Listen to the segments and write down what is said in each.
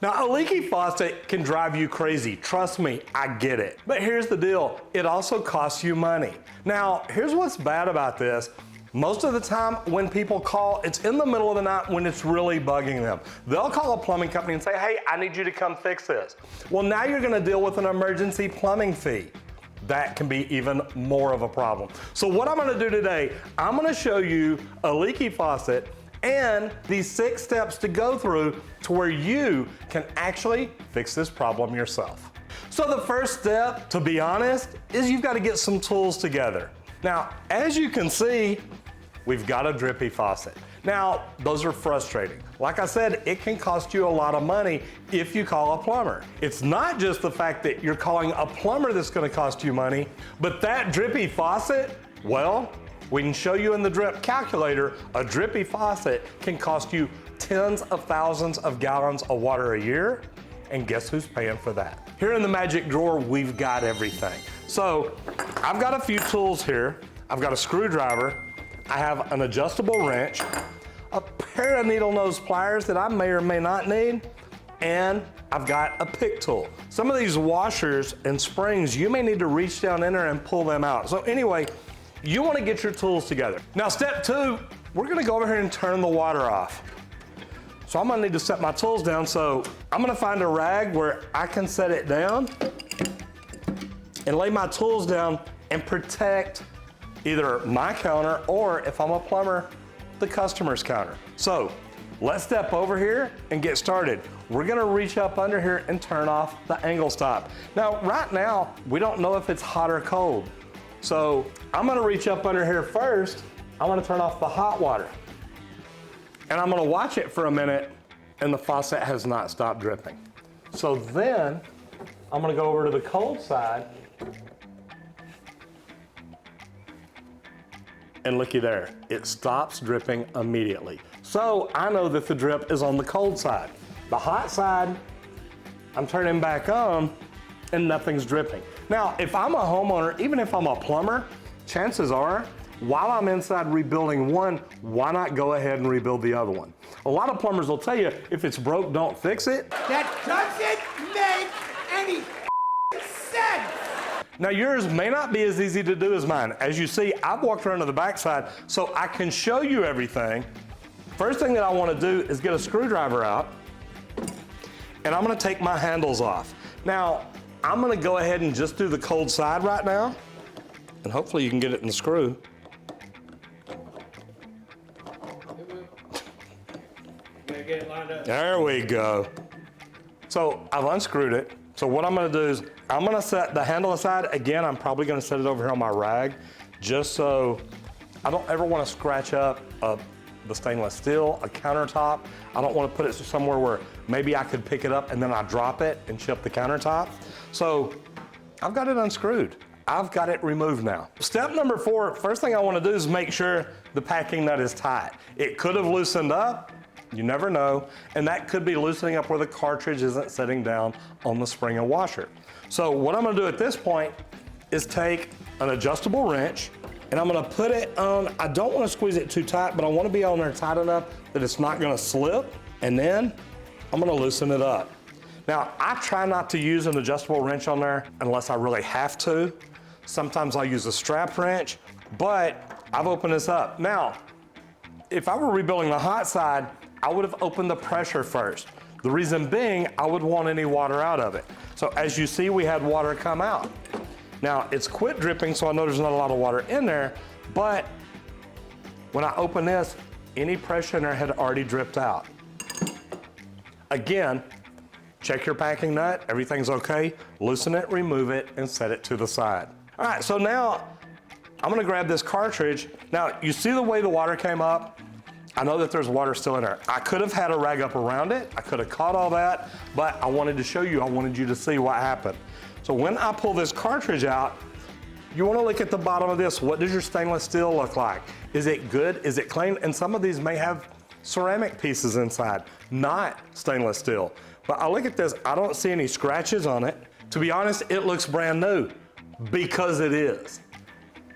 Now, a leaky faucet can drive you crazy. Trust me, I get it. But here's the deal, it also costs you money. Now, here's what's bad about this. Most of the time when people call, it's in the middle of the night when it's really bugging them. They'll call a plumbing company and say, hey, I need you to come fix this. Well, now you're gonna deal with an emergency plumbing fee. That can be even more of a problem. So what I'm gonna do today, I'm gonna show you a leaky faucet and these 6 steps to go through to where you can actually fix this problem yourself. So the first step, to be honest, is you've got to get some tools together. Now, as you can see, we've got a drippy faucet. Now, those are frustrating. Like I said, it can cost you a lot of money if you call a plumber. It's not just the fact that you're calling a plumber that's gonna cost you money, but that drippy faucet, well, we can show you in the drip calculator, a drippy faucet can cost you tens of thousands of gallons of water a year, and guess who's paying for that? Here in the magic drawer, we've got everything. So, I've got a few tools here. I've got a screwdriver, I have an adjustable wrench, a pair of needle nose pliers that I may or may not need, and I've got a pick tool. Some of these washers and springs, you may need to reach down in there and pull them out. So anyway, you want to get your tools together. Now, step 2, we're gonna go over here and turn the water off. So I'm gonna need to set my tools down, so I'm gonna find a rag where I can set it down and lay my tools down and protect either my counter or, if I'm a plumber, the customer's counter. So let's step over here and get started. We're gonna reach up under here and turn off the angle stop. Now, right now, we don't know if it's hot or cold. So I'm gonna reach up under here first. I'm gonna turn off the hot water. And I'm gonna watch it for a minute, and the faucet has not stopped dripping. So then, I'm gonna go over to the cold side, and looky there, it stops dripping immediately. So I know that the drip is on the cold side. The hot side, I'm turning back on, and nothing's dripping. Now, if I'm a homeowner, even if I'm a plumber, chances are, while I'm inside rebuilding one, why not go ahead and rebuild the other one? A lot of plumbers will tell you, if it's broke, don't fix it. That doesn't make any sense. Now, yours may not be as easy to do as mine. As you see, I've walked around to the backside, so I can show you everything. First thing that I want to do is get a screwdriver out, and I'm going to take my handles off. Now, I'm going to go ahead and just do the cold side right now, and hopefully you can get it in the screw. Get it lined up. There we go. So I've unscrewed it. So what I'm gonna do is I'm gonna set the handle aside. Again, I'm probably gonna set it over here on my rag, just so I don't ever wanna scratch up the stainless steel, a countertop. I don't wanna put it somewhere where maybe I could pick it up and then I drop it and chip the countertop. So I've got it unscrewed. I've got it removed now. Step number 4, first thing I wanna do is make sure the packing nut is tight. It could have loosened up, you never know, and that could be loosening up where the cartridge isn't sitting down on the spring and washer. So what I'm gonna do at this point is take an adjustable wrench, and I'm gonna put it on, I don't wanna squeeze it too tight, but I wanna be on there tight enough that it's not gonna slip, and then I'm gonna loosen it up. Now, I try not to use an adjustable wrench on there unless I really have to. Sometimes I'll use a strap wrench, but I've opened this up. Now, if I were rebuilding the hot side, I would have opened the pressure first. The reason being, I would want any water out of it. So as you see, we had water come out. Now, it's quit dripping, so I know there's not a lot of water in there, but when I open this, any pressure in there had already dripped out. Again, check your packing nut, everything's okay, loosen it, remove it, and set it to the side. All right, so now I'm gonna grab this cartridge. Now, you see the way the water came up? I know that there's water still in there. I could have had a rag up around it. I could have caught all that, but I wanted to show you, I wanted you to see what happened. So when I pull this cartridge out, you wanna look at the bottom of this. What does your stainless steel look like? Is it good? Is it clean? And some of these may have ceramic pieces inside, not stainless steel. But I look at this, I don't see any scratches on it. To be honest, it looks brand new because it is.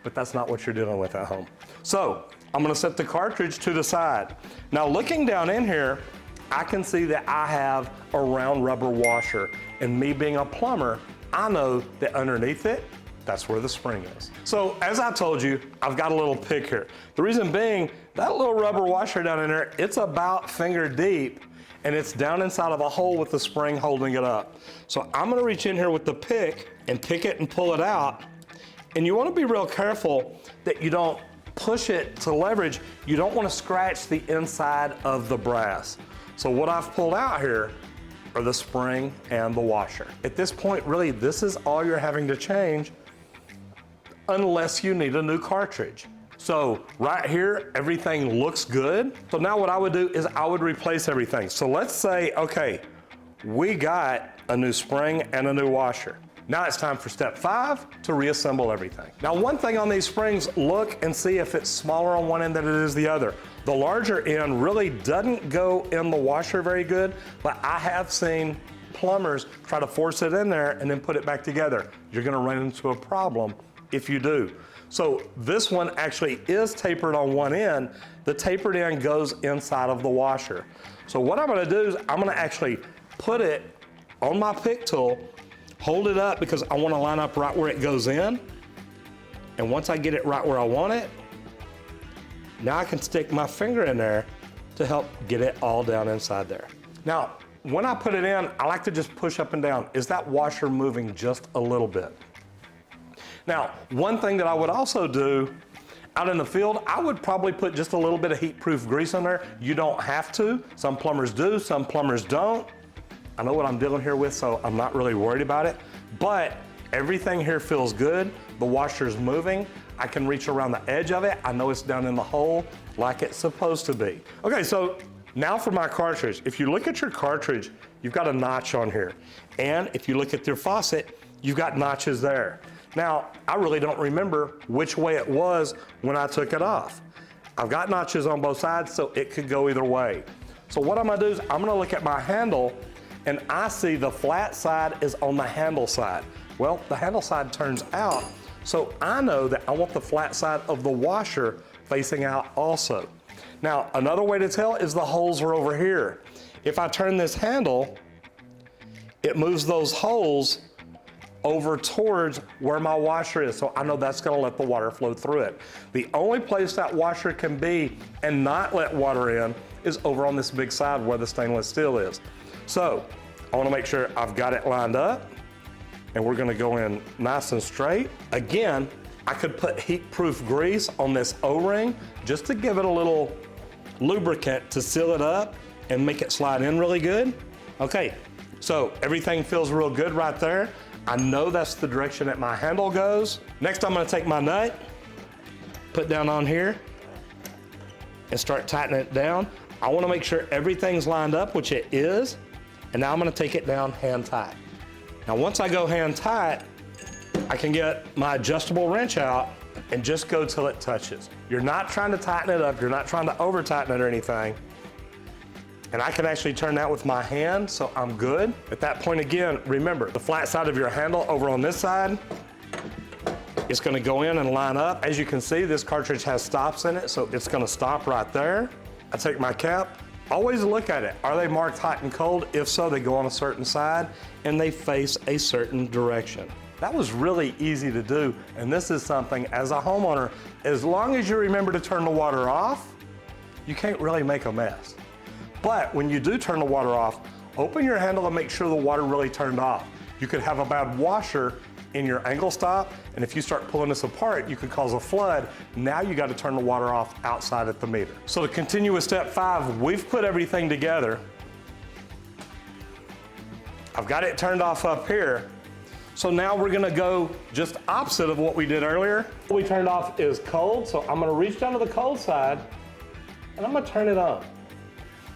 But that's not what you're dealing with at home. So I'm gonna set the cartridge to the side. Now looking down in here, I can see that I have a round rubber washer, and me being a plumber, I know that underneath it, that's where the spring is. So as I told you, I've got a little pick here. The reason being, that little rubber washer down in there, it's about finger deep, and it's down inside of a hole with the spring holding it up. So I'm gonna reach in here with the pick and pick it and pull it out. And you wanna be real careful that you don't push it to leverage. You don't wanna scratch the inside of the brass. So what I've pulled out here are the spring and the washer. At this point, really, this is all you're having to change unless you need a new cartridge. So right here, everything looks good. So now what I would do is I would replace everything. So let's say, okay, we got a new spring and a new washer. Now it's time for step 5 to reassemble everything. Now one thing on these springs, look and see if it's smaller on one end than it is the other. The larger end really doesn't go in the washer very good, but I have seen plumbers try to force it in there and then put it back together. You're gonna run into a problem if you do. So this one actually is tapered on one end. The tapered end goes inside of the washer. So what I'm gonna do is I'm gonna actually put it on my pick tool, hold it up because I wanna line up right where it goes in. And once I get it right where I want it, now I can stick my finger in there to help get it all down inside there. Now, when I put it in, I like to just push up and down. Is that washer moving just a little bit? Now, one thing that I would also do out in the field, I would probably put just a little bit of heat-proof grease in there. You don't have to. Some plumbers do, some plumbers don't. I know what I'm dealing here with, so I'm not really worried about it. But everything here feels good. The washer's moving. I can reach around the edge of it. I know it's down in the hole like it's supposed to be. Okay, so now for my cartridge. If you look at your cartridge, you've got a notch on here. And if you look at your faucet, you've got notches there. Now, I really don't remember which way it was when I took it off. I've got notches on both sides, so it could go either way. So what I'm gonna do is I'm gonna look at my handle, and I see the flat side is on the handle side. Well, the handle side turns out, so I know that I want the flat side of the washer facing out also. Now, another way to tell is the holes are over here. If I turn this handle, it moves those holes over towards where my washer is. So I know that's gonna let the water flow through it. The only place that washer can be and not let water in is over on this big side where the stainless steel is. So I wanna make sure I've got it lined up, and we're gonna go in nice and straight. Again, I could put heat-proof grease on this O-ring just to give it a little lubricant to seal it up and make it slide in really good. Okay, so everything feels real good right there. I know that's the direction that my handle goes. Next, I'm gonna take my nut, put down on here, and start tightening it down. I wanna make sure everything's lined up, which it is, and now I'm gonna take it down hand tight. Now, once I go hand tight, I can get my adjustable wrench out and just go till it touches. You're not trying to tighten it up, you're not trying to over tighten it or anything. And I can actually turn that with my hand, so I'm good. At that point again, remember, the flat side of your handle over on this side, it's gonna go in and line up. As you can see, this cartridge has stops in it, so it's gonna stop right there. I take my cap, always look at it. Are they marked hot and cold? If so, they go on a certain side and they face a certain direction. That was really easy to do, and this is something, as a homeowner, as long as you remember to turn the water off, you can't really make a mess. But when you do turn the water off, open your handle and make sure the water really turned off. You could have a bad washer in your angle stop, and if you start pulling this apart, you could cause a flood. Now you got to turn the water off outside at the meter. So to continue with step 5, we've put everything together. I've got it turned off up here. So now we're gonna go just opposite of what we did earlier. What we turned off is cold, so I'm gonna reach down to the cold side, and I'm gonna turn it on.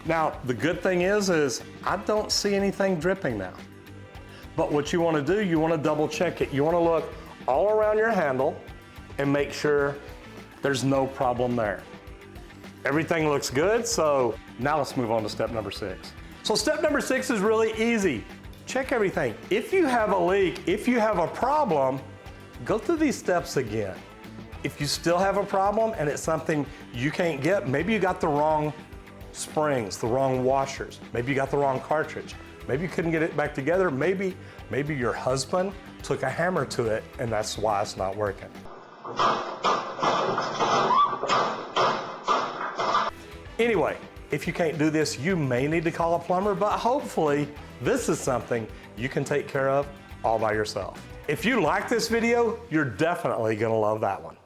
Now, the good thing is I don't see anything dripping now. But what you wanna do, you wanna double check it. You wanna look all around your handle and make sure there's no problem there. Everything looks good, so now let's move on to step number 6. So step number 6 is really easy. Check everything. If you have a leak, if you have a problem, go through these steps again. If you still have a problem and it's something you can't get, maybe you got the wrong springs, the wrong washers. Maybe you got the wrong cartridge. Maybe you couldn't get it back together. Maybe your husband took a hammer to it and that's why it's not working. Anyway, if you can't do this, you may need to call a plumber, but hopefully this is something you can take care of all by yourself. If you like this video, you're definitely gonna love that one.